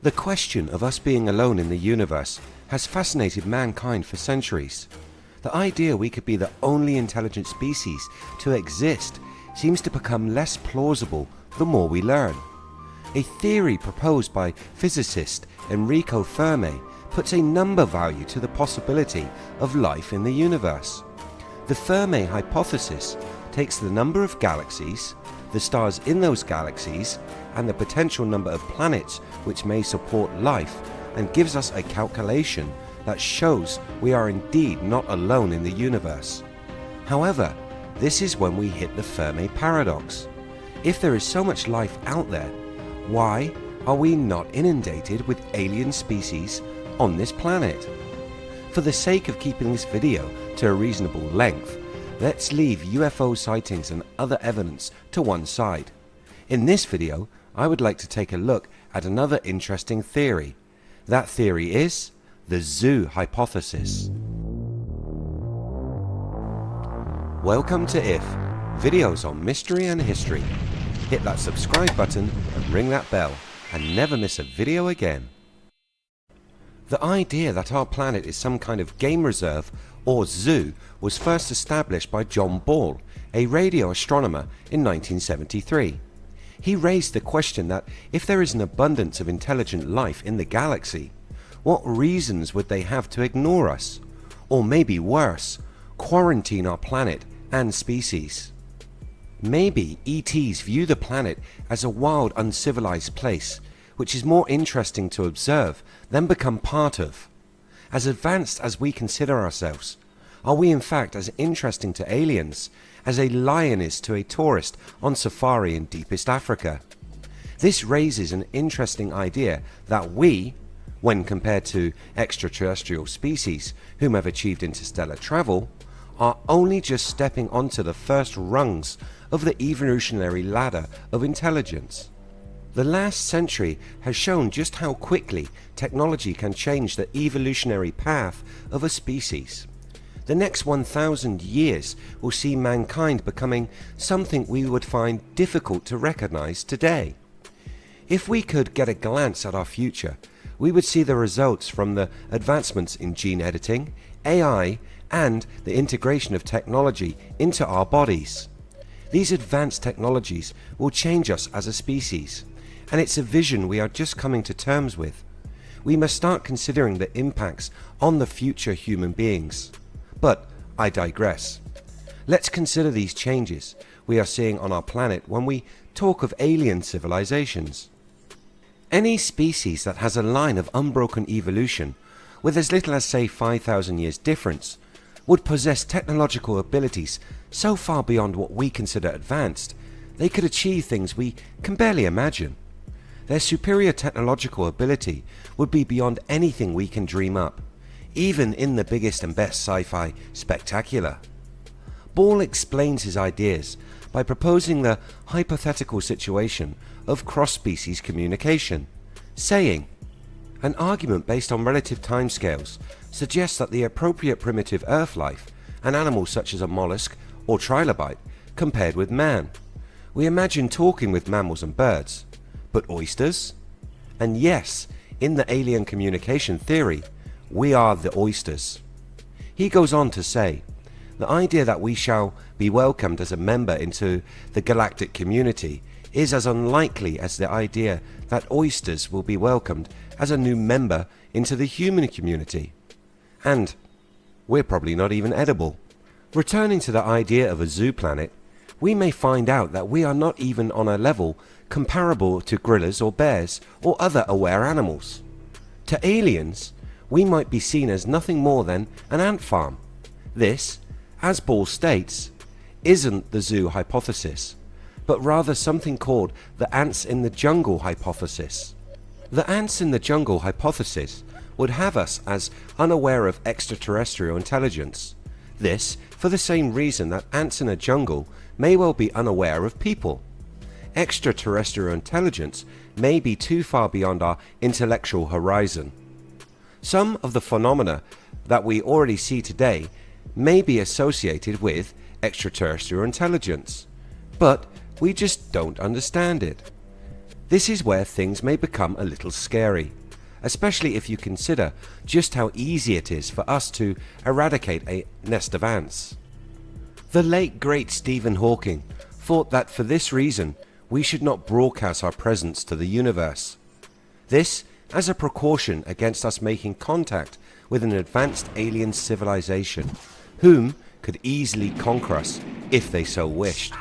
The question of us being alone in the universe has fascinated mankind for centuries. The idea we could be the only intelligent species to exist seems to become less plausible the more we learn. A theory proposed by physicist Enrico Fermi puts a number value to the possibility of life in the universe. The Fermi hypothesis takes the number of galaxies, the stars in those galaxies, and the potential number of planets which may support life, and gives us a calculation that shows we are indeed not alone in the universe. However, this is when we hit the Fermi paradox. If there is so much life out there, why are we not inundated with alien species on this planet? For the sake of keeping this video to a reasonable length, let's leave UFO sightings and other evidence to one side. In this video, I would like to take a look at another interesting theory. That theory is the zoo hypothesis. Welcome to IF, videos on mystery and history. Hit that subscribe button and ring that bell and never miss a video again. The idea that our planet is some kind of game reserve or zoo was first established by John Ball, a radio astronomer, in 1973. He raised the question that if there is an abundance of intelligent life in the galaxy, what reasons would they have to ignore us? Or maybe worse, quarantine our planet and species? Maybe ETs view the planet as a wild, uncivilized place, which is more interesting to observe than become part of. As advanced as we consider ourselves, are we in fact as interesting to aliens as a lion is to a tourist on safari in deepest Africa? This raises an interesting idea that we, when compared to extraterrestrial species whom have achieved interstellar travel, are only just stepping onto the first rungs of the evolutionary ladder of intelligence. The last century has shown just how quickly technology can change the evolutionary path of a species. The next 1,000 years will see mankind becoming something we would find difficult to recognize today. If we could get a glance at our future, we would see the results from the advancements in gene editing, AI, and the integration of technology into our bodies. These advanced technologies will change us as a species, and it's a vision we are just coming to terms with. We must start considering the impacts on the future human beings. But I digress. Let's consider these changes we are seeing on our planet when we talk of alien civilizations. Any species that has a line of unbroken evolution with as little as say 5,000 years difference would possess technological abilities so far beyond what we consider advanced, they could achieve things we can barely imagine. Their superior technological ability would be beyond anything we can dream up, even in the biggest and best sci-fi spectacular. Ball explains his ideas by proposing the hypothetical situation of cross-species communication, saying, an argument based on relative timescales suggests that the appropriate primitive Earth life, an animal such as a mollusk or trilobite, compared with man. We imagine talking with mammals and birds, but oysters? And yes, in the alien communication theory, we are the oysters. He goes on to say, the idea that we shall be welcomed as a member into the galactic community is as unlikely as the idea that oysters will be welcomed as a new member into the human community. And we're probably not even edible. Returning to the idea of a zoo planet, we may find out that we are not even on a level comparable to gorillas or bears or other aware animals. To aliens, we might be seen as nothing more than an ant farm. This, as Ball states, isn't the zoo hypothesis, but rather something called the ants in the jungle hypothesis. The ants in the jungle hypothesis would have us as unaware of extraterrestrial intelligence. This for the same reason that ants in a jungle may well be unaware of people. Extraterrestrial intelligence may be too far beyond our intellectual horizon. Some of the phenomena that we already see today may be associated with extraterrestrial intelligence, but we just don't understand it. This is where things may become a little scary, especially if you consider just how easy it is for us to eradicate a nest of ants. The late great Stephen Hawking thought that for this reason we should not broadcast our presence to the universe. This as a precaution against us making contact with an advanced alien civilization, whom could easily conquer us if they so wished.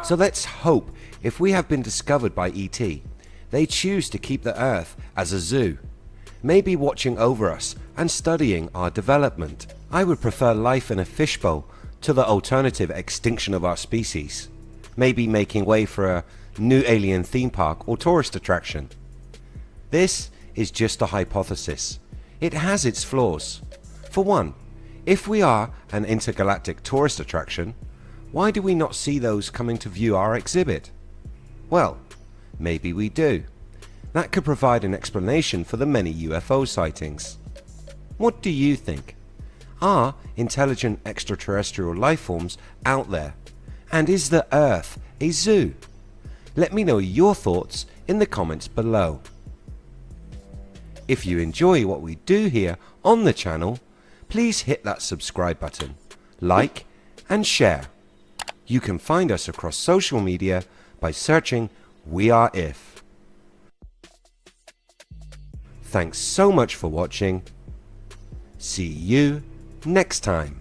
So let's hope if we have been discovered by ET, they choose to keep the Earth as a zoo, maybe watching over us and studying our development. I would prefer life in a fishbowl to the alternative extinction of our species, maybe making way for a new alien theme park or tourist attraction. This is just a hypothesis. It has its flaws. For one, if we are an intergalactic tourist attraction, why do we not see those coming to view our exhibit? Well, maybe we do. That could provide an explanation for the many UFO sightings. What do you think? Are intelligent extraterrestrial life forms out there? And is the Earth a zoo? Let me know your thoughts in the comments below. If you enjoy what we do here on the channel, please hit that subscribe button, like and share. You can find us across social media by searching We Are If. Thanks so much for watching. See you next time.